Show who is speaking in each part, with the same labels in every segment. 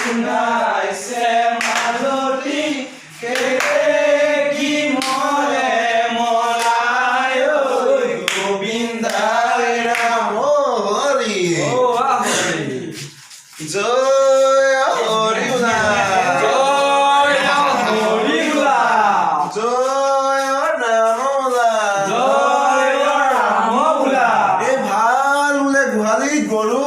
Speaker 1: শুনাইছে মালতী কি মৰে মলাই ঐ গোবিন্দাই ৰাম হৰি জয় হৰি বোলা জয় হৰি বোলা জয় ৰাম বোলা জয় ৰাম বোলা এই ভাল বোলে গোহালি গৰু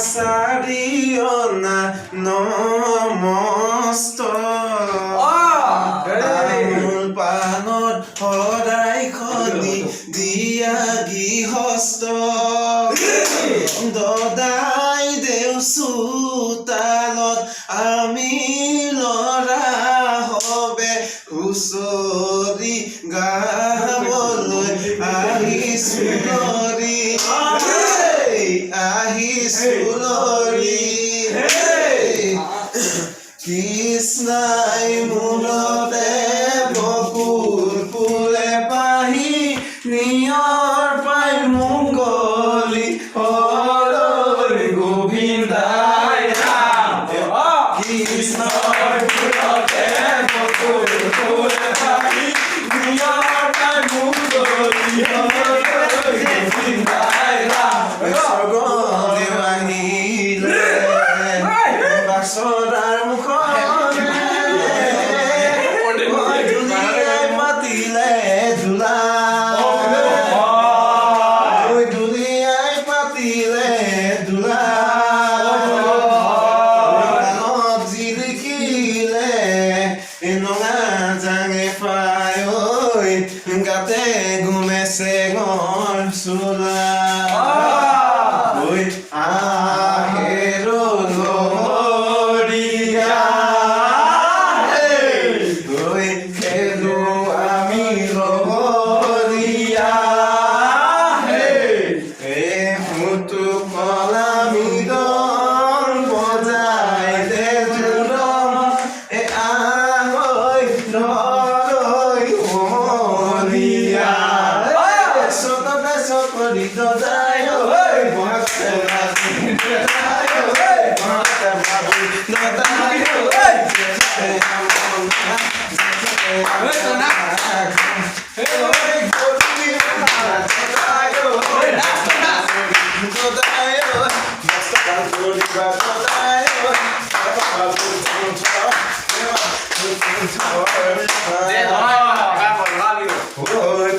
Speaker 1: কাছাৰিয়না নমস্ত পানত সদায় খনি দিয়া গৃহস্থ দদাই দেও চোতালত আমি লৰা হবে হুঁচৰি গাবলৈ আহিছো লৰি কৃষ্ণাই মূলতে বকুল ফুলে পাহি নিয়ৰ পাই মংগলী হৰৈ গোবিন্দাই ৰাম কৃষ্ণৰ মূলতে বকুল ফুলে পাহি নিয়ৰ পাই মংগলী হৰৈ গোবিন্দাই ৰাম সদাৰ মুখৰে দুলিয়াই পাতিলে ধূলা দুলিয়াই পাতিলে ধূলা জিলিকিলে নঙা জাঙে পায় গাতে ঘুমেছে গৰ চোলা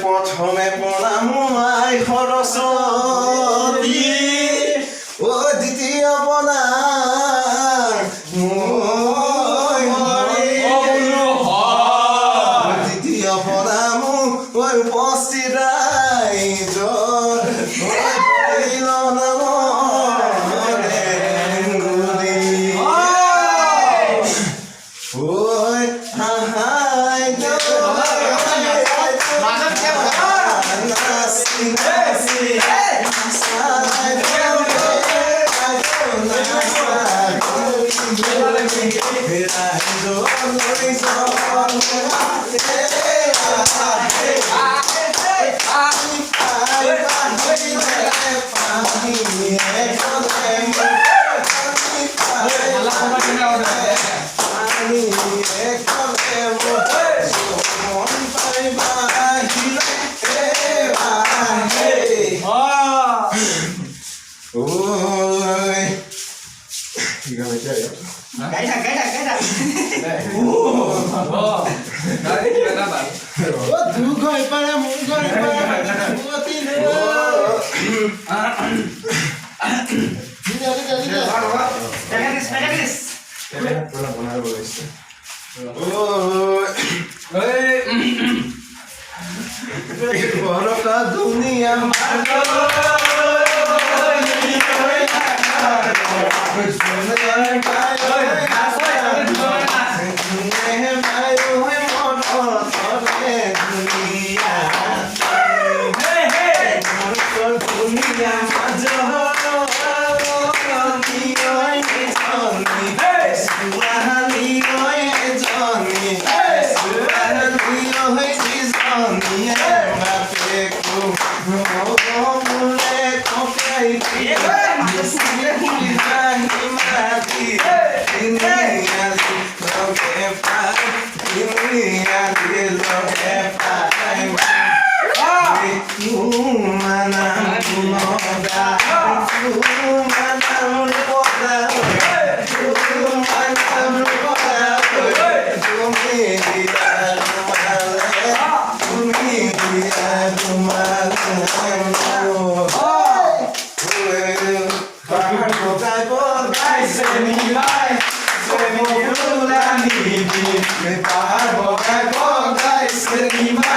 Speaker 1: প্ৰথমে প্ৰণাম আই সৰস্বতী দ্বিতীয় প্ৰণাম দ্বিতীয় প্ৰণাম উপস্থিত दुनिया दुनिया
Speaker 2: Seni mai, seni mai, seni mai,